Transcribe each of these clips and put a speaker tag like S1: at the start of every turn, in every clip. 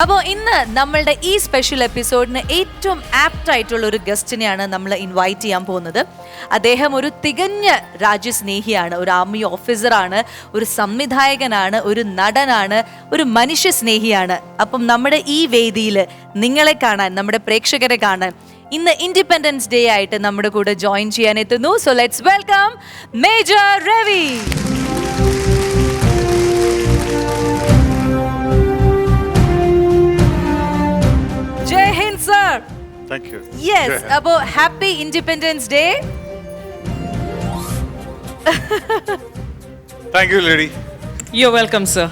S1: അപ്പോൾ ഇന്ന് നമ്മളുടെ ഈ സ്പെഷ്യൽ എപ്പിസോഡിന് ഏറ്റവും ആപ്റ്റ് ആയിട്ടുള്ള ഒരു ഗസ്റ്റിനെയാണ് നമ്മൾ ഇൻവൈറ്റ് ചെയ്യാൻ പോകുന്നത്. അദ്ദേഹം ഒരു തികഞ്ഞ രാജ്യസ്നേഹിയാണ്, ഒരു ആർമി ഓഫീസറാണ്, ഒരു സംവിധായകനാണ്, ഒരു നടനാണ്, ഒരു മനുഷ്യ സ്നേഹിയാണ്. അപ്പം നമ്മുടെ ഈ വേദിയിൽ നിങ്ങളെ കാണാൻ, നമ്മുടെ പ്രേക്ഷകരെ കാണാൻ ഇന്ന് ഇൻഡിപെൻഡൻസ് ഡേ ആയിട്ട് നമ്മുടെ കൂടെ ജോയിൻ ചെയ്യാൻ എത്തുന്നു. So let's welcome major Ravi. Jai Hind sir.
S2: Thank you.
S1: Yes, abo happy Independence Day.
S2: Thank you, lady.
S3: You're welcome, sir.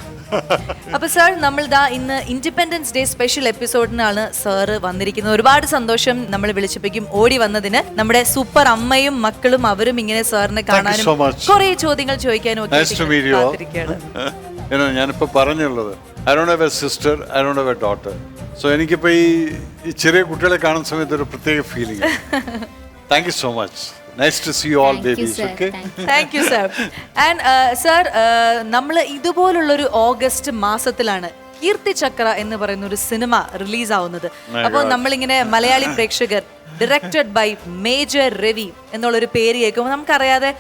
S1: അപ്പോൾ സാർ നമ്മൾ ദാ ഇന്ന് ഇൻഡിപെൻഡൻസ് ഡേ സ്പെഷ്യൽ എപ്പിസോഡിനാണ് സാറ് വന്നിരിക്കുന്നത്. ഒരുപാട് സന്തോഷം നമ്മൾ വിളിച്ചപ്പോഴേക്കും ഓടി വന്നതിന്. നമ്മുടെ സൂപ്പർ അമ്മയും മക്കളും അവരും ഇങ്ങനെ സാറിനെ കാണാനും കുറേ ചോദ്യങ്ങൾ ചോദിക്കാനും ഒക്കെ കാത്തിരിക്കുകയാണ്.
S2: ഞാനിപ്പോൾ പറഞ്ഞുള്ളത് I don't have a sister, I don't have a daughter. So എനിക്കിപ്പോൾ ഈ ചെറിയ കുട്ടികളെ കാണുന്ന സമയത്ത് ഒരു പ്രത്യേക feeling. Thank you so much. Nice to see you all, babies. Okay.
S1: Thank you, sir. And sir, നമ്മൾ ഇതുപോലുള്ളൊരു ഓഗസ്റ്റ് മാസത്തിലാണ് കീർത്തി ചക്ര എന്ന് പറയുന്ന ഒരു സിനിമ റിലീസ് ആവുന്നത്. അപ്പോൾ നമ്മളിങ്ങനെ മലയാളി പ്രേക്ഷകർ ഡയറക്റ്റഡ് ബൈ മേജർ രവി എന്നുള്ളൊരു പേര് കേൾക്കുമ്പോൾ നമുക്കറിയാതെ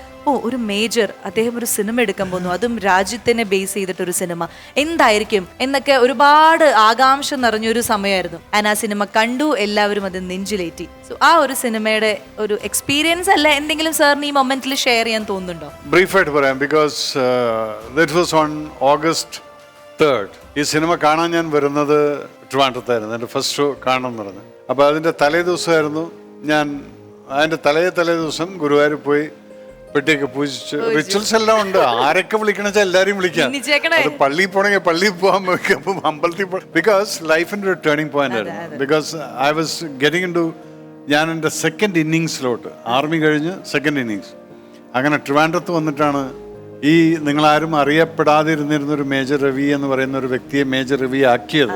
S1: ഒരു മേജർ അദ്ദേഹം ഒരു സിനിമ എടുക്കാൻ പോകുന്നു, അതും രാജ്യത്തിനെ ബേസ് ചെയ്തിട്ടൊരു സിനിമ എന്തായിരിക്കും എന്നൊക്കെ ഒരുപാട് ആകാംക്ഷ നിറഞ്ഞൊരു സമയമായിരുന്നു. ആ സിനിമ കണ്ടു, എല്ലാവരും അത് നെഞ്ചിലേറ്റി. സോ ആ ഒരു സിനിമയുടെ ഒരു എക്സ്പീരിയൻസ് അല്ല എന്തെങ്കിലും സാറിന് ഈ മൊമെന്റിൽ ഷെയർ ചെയ്യാൻ തോന്നുന്നുണ്ടോ?
S2: ബ്രീഫായിട്ട് പറയാം. Because that was on August 3rd. ഈ സിനിമ കാണാൻ ഞാൻ വരുന്നത് ട്രിവാൻഡ്രത്തായിരുന്നു. എൻ്റെ ഫസ്റ്റ് ഷോ കാണണം എന്ന് പറഞ്ഞു. അപ്പോൾ അതിൻ്റെ തലേ ദിവസമായിരുന്നു ഞാൻ. അതിൻ്റെ തലേ ദിവസം ഗുരുവായൂർ പോയി പെട്ടിയൊക്കെ പൂജിച്ച് റിച്വൽസ് എല്ലാം ഉണ്ട്. ആരൊക്കെ വിളിക്കണ വെച്ചാൽ എല്ലാവരെയും വിളിക്കാം. അത് പള്ളിയിൽ പോകണമെങ്കിൽ പള്ളിയിൽ പോകാൻ വെക്കും, അമ്പലത്തിൽ പോകാം. ബിക്കോസ് ലൈഫിൻ്റെ ഒരു ടേണിംഗ് പോയിന്റ് ആയിരുന്നു. Because I was getting into, ഞാൻ എൻ്റെ സെക്കൻഡ് ഇന്നിങ്സിലോട്ട്, ആർമി കഴിഞ്ഞ് സെക്കൻഡ് ഇന്നിങ്സ്. അങ്ങനെ ട്രിവാൻഡ്രത്ത് വന്നിട്ടാണ് ഈ നിങ്ങളാരും അറിയപ്പെടാതിരുന്നിരുന്നൊരു മേജർ രവി എന്ന് പറയുന്ന ഒരു വ്യക്തിയെ മേജർ രവി ആക്കിയത്.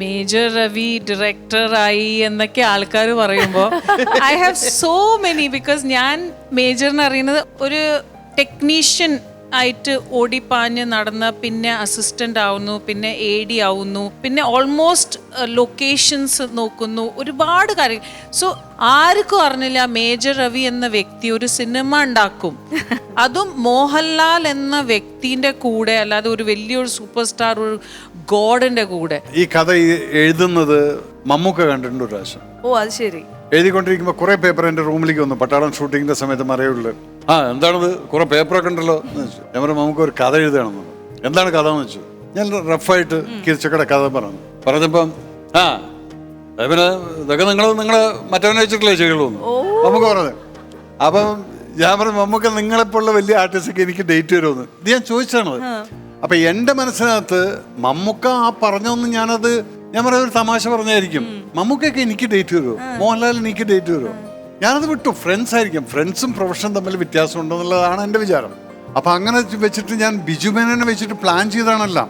S3: മേജർ രവി ഡയറക്ടറായി എന്നൊക്കെ ആൾക്കാർ പറയുമ്പോൾ I have so many. Because ഞാൻ മേജറിനെ അറിയുന്നത് ഒരു ടെക്നീഷ്യൻ ആയിട്ട് ഓടിപ്പാഞ്ഞ് നടന്ന, പിന്നെ അസിസ്റ്റന്റ് ആവുന്നു, പിന്നെ AD ആവുന്നു, പിന്നെ ഓൾമോസ്റ്റ് ലൊക്കേഷൻസ് നോക്കുന്നു, ഒരുപാട് കാര്യം. സോ ആർക്കും അറിഞ്ഞില്ല മേജർ രവി എന്ന വ്യക്തി ഒരു സിനിമ ഉണ്ടാക്കും, അതും മോഹൻലാൽ എന്ന വ്യക്തിന്റെ കൂടെ, അല്ലാതെ ഒരു വലിയൊരു സൂപ്പർ സ്റ്റാർ, ഒരു ഗോഡിന്റെ കൂടെ.
S2: ഈ കഥ എഴുതുന്നത് മമ്മൂക്ക കണ്ടിട്ടുണ്ട് ഒരു പ്രാവശ്യം.
S1: അത് ശരി.
S2: എഴുതിക്കൊണ്ടിരിക്കുമ്പോൾ കുറെ പേപ്പർ എൻ്റെ റൂമിലേക്ക് വന്നു. പട്ടാളം ഷൂട്ടിങ്ങിന്റെ സമയത്ത് മറയുള്ളു. എന്താണത്, കുറെ പേപ്പറൊക്കെ ഉണ്ടല്ലോ എന്ന് വെച്ചു. ഞാൻ പറഞ്ഞു നമുക്ക് ഒരു കഥ എഴുതുകയാണെന്ന്. എന്താണ് കഥ എന്ന് വെച്ചു. ഞാൻ റഫായിട്ട് കീർച്ചക്കട കഥ പറഞ്ഞപ്പം പിന്നെ ഇതൊക്കെ നിങ്ങളെ മറ്റവനെ വെച്ചിട്ടില്ലേ ചെയ്യുള്ളൂ നമുക്ക് പറഞ്ഞത്. അപ്പം ഞാൻ പറഞ്ഞു നമുക്ക് നിങ്ങളെപ്പോലുള്ള വലിയ ആർട്ടിസ്റ്റൊക്കെ എനിക്ക് ഡേറ്റ് വരുമെന്ന്. ഇത് ഞാൻ ചോദിച്ചാണത്. അപ്പൊ എൻ്റെ മനസ്സിനകത്ത് മമ്മൂക്ക പറഞ്ഞൊന്നും ഞാൻ പറയുന്ന ഒരു തമാശ പറഞ്ഞായിരിക്കും. മമ്മൂക്കൊക്കെ എനിക്ക് ഡേറ്റ് വരുമോ, മോഹൻലാൽ എനിക്ക് ഡേറ്റ് വരുമോ? ഞാനത് വിട്ടു. ഫ്രണ്ട്സ് ആയിരിക്കും. ഫ്രണ്ട്സും പ്രൊഫഷനും തമ്മിൽ വ്യത്യാസം ഉണ്ടെന്നുള്ളതാണ് എൻ്റെ വിചാരം. അപ്പം അങ്ങനെ വെച്ചിട്ട് ഞാൻ ബിജുമേനെ വെച്ചിട്ട് പ്ലാൻ ചെയ്താണെല്ലാം.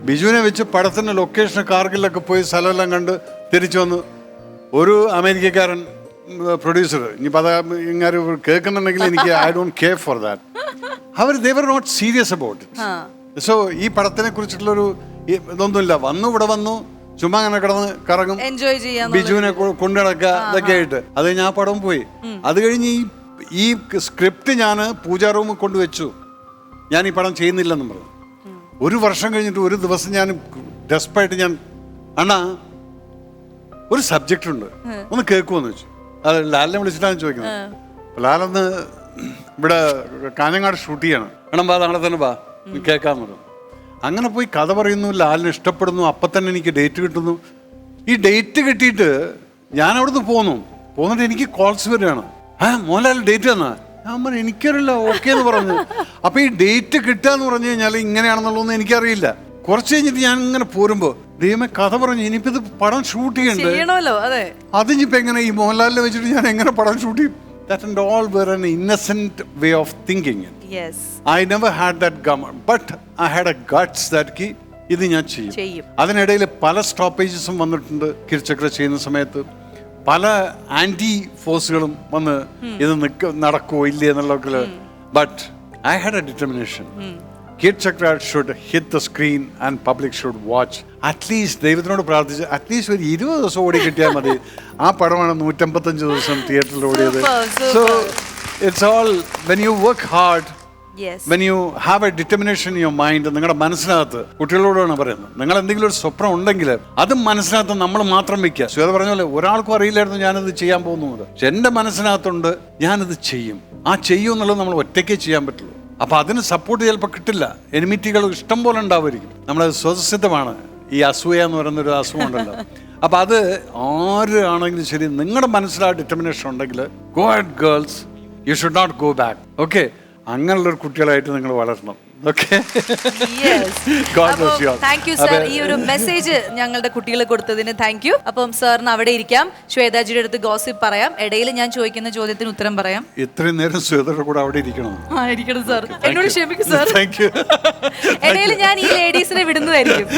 S2: ബിജുവിനെ വെച്ച് പടത്തിൻ്റെ ലൊക്കേഷൻ കാർഗിലൊക്കെ പോയി സ്ഥലമെല്ലാം കണ്ട് തിരിച്ചു വന്നു. ഒരു അമേരിക്കക്കാരൻ പ്രൊഡ്യൂസർ, ഇനിയിപ്പോൾ അത് ഇങ്ങനെ കേൾക്കുന്നുണ്ടെങ്കിൽ എനിക്ക് I don't care for that. they were not serious about it. So ഈ പടത്തിനെ കുറിച്ചിട്ടുള്ളൊരു ഇതൊന്നുമില്ല. ഇവിടെ വന്നു ചുമ്മാ അങ്ങനെ കിടന്ന് കറങ്ങും,
S1: എൻജോയ് ചെയ്യാൻ,
S2: ബിജുവിനെ കൊണ്ടു നടക്കുക, ഇതൊക്കെ ആയിട്ട്. അത് ഞാൻ പടം പോയി. അത് കഴിഞ്ഞ് ഈ സ്ക്രിപ്റ്റ് ഞാൻ പൂജാ റൂമിൽ കൊണ്ടുവച്ചു. ഞാൻ ഈ പടം ചെയ്യുന്നില്ലെന്നും പറഞ്ഞു. ഒരു വർഷം കഴിഞ്ഞിട്ട് ഒരു ദിവസം ഞാൻ ഡെസ്പായിട്ട് അണ്ണാ ഒരു സബ്ജക്റ്റ് ഉണ്ട്, ഒന്ന് കേൾക്കുമെന്ന് വെച്ചു. അത് ലാലിനെ വിളിച്ചിട്ടാണ് ചോദിക്കുന്നത്. ലാലൊന്ന് ഇവിടെ കാഞ്ഞങ്ങാട് ഷൂട്ട് ചെയ്യണം, വേണം ബാ, നാളെ തന്നെ ബാ, കേൾക്കാമെന്ന് പറഞ്ഞു. അങ്ങനെ പോയി കഥ പറയുന്നു, ലാലിന് ഇഷ്ടപ്പെടുന്നു. അപ്പം തന്നെ എനിക്ക് ഡേറ്റ് കിട്ടുന്നു. ഈ ഡേറ്റ് കിട്ടിയിട്ട് ഞാൻ അവിടുന്ന് പോന്നിട്ട് എനിക്ക് കോൾസ് വരികയാണ്. മോഹൻലാൽ ഡേറ്റ് തന്നാ? ഞാൻ പറഞ്ഞു എനിക്കറിയില്ല, ഓക്കെ എന്ന് പറഞ്ഞു. അപ്പം ഈ ഡേറ്റ് കിട്ടുക എന്ന് പറഞ്ഞു കഴിഞ്ഞാൽ ഇങ്ങനെയാണെന്നുള്ളതൊന്നും എനിക്കറിയില്ല. കുറച്ച് കഴിഞ്ഞിട്ട് ഞാൻ ഇങ്ങനെ പോരുമ്പോൾ ദൈവമേ കഥ പറഞ്ഞു, ഇനിയിപ്പോൾ ഇത് പടം ഷൂട്ട് ചെയ്യണ്ടല്ലോ. അതിനിപ്പോൾ എങ്ങനെ ഈ മോഹൻലാലിനെ വെച്ചിട്ട് ഞാൻ എങ്ങനെ പടം ഷൂട്ട് ചെയ്യും? That and all were an innocent way of thinking it.
S1: Yes.
S2: I never had that but I had a guts that ഇത് ഞാൻ ചെയ്യും. അതിനിടയിൽ പല സ്റ്റോപ്പേജസും വന്നിട്ടുണ്ട്. കിർച്ചക്ര ചെയ്യുന്ന സമയത്ത് പല ആന്റി ഫോഴ്സുകളും വന്ന് ഇത് നടക്കുമോ ഇല്ലേ എന്നുള്ളതൊക്കെ. But I had A determination. Kid Chakra should hit the screen and public should watch. At least ദൈവത്തിനോട് പ്രാർത്ഥിച്ച് അറ്റ്ലീസ്റ്റ് ഒരു 20 ദിവസം ഓടി കിട്ടിയാൽ മതി. ആ പടമാണ് 155 ദിവസം തിയേറ്ററിൽ ഓടിയത്. So it's all when you work hard, when you have A determination in your mind. നിങ്ങളുടെ മനസ്സിനകത്ത്, കുട്ടികളോടാണ് പറയുന്നത്, നിങ്ങൾ എന്തെങ്കിലും ഒരു സ്വപ്നം ഉണ്ടെങ്കിൽ അത് മനസ്സിനകത്ത് നമ്മൾ മാത്രം വെക്കുക. ശ്വേത പറഞ്ഞ പോലെ ഒരാൾക്കും അറിയില്ലായിരുന്നു ഞാനത് ചെയ്യാൻ പോകുന്നത്. പക്ഷെ എൻ്റെ മനസ്സിനകത്തുണ്ട് ഞാനത് ചെയ്യും. ആ ചെയ്യും എന്നുള്ളത് നമ്മൾ ഒറ്റയ്ക്കേ ചെയ്യാൻ പറ്റുള്ളൂ. അപ്പൊ അതിന് സപ്പോർട്ട് ചിലപ്പോൾ കിട്ടില്ല. എനിമിറ്റികൾ ഇഷ്ടം പോലെ ഉണ്ടാവുമായിരിക്കും. നമ്മളത് സ്വതസിദ്ധമാണ്. ഈ അസൂയ എന്ന് പറയുന്നൊരു അസുഖം ഉണ്ടല്ലോ. അപ്പൊ അത് ആര് ആണെങ്കിലും ശരി, നിങ്ങളുടെ മനസ്സിൽ ആ ഡിറ്റർമിനേഷൻ ഉണ്ടെങ്കിൽ, go at girls, you should not go back. Okay, അങ്ങനെയുള്ളൊരു കുട്ടികളായിട്ട് നിങ്ങൾ വളരണം. Okay,
S1: thank you sir. ഈ ഒരു മെസ്സേജ് ഞങ്ങളുടെ കുട്ടികളെ കൊടുത്തതിന് താങ്ക് യു. അപ്പം സാറിന് അവിടെ ഇരിക്കാം, ശ്വേതാജിയുടെ അടുത്ത് ഗോസിപ്പ് പറയാം, ഇടയിൽ ഞാൻ ചോദിക്കുന്ന ചോദ്യത്തിന് ഉത്തരം പറയാം.
S2: ഇത്രയും നേരം ശ്വേതയുടെ കൂടെ അവിടെ ഇരിക്കണം.
S1: ഇരിക്കണം സാർ, എന്നോട് ക്ഷമിക്കും സാർ.
S2: Thank you.
S1: ഇടയിൽ ഞാൻ ഈ ലേഡീസിനെ വിടുന്നതായിരിക്കും.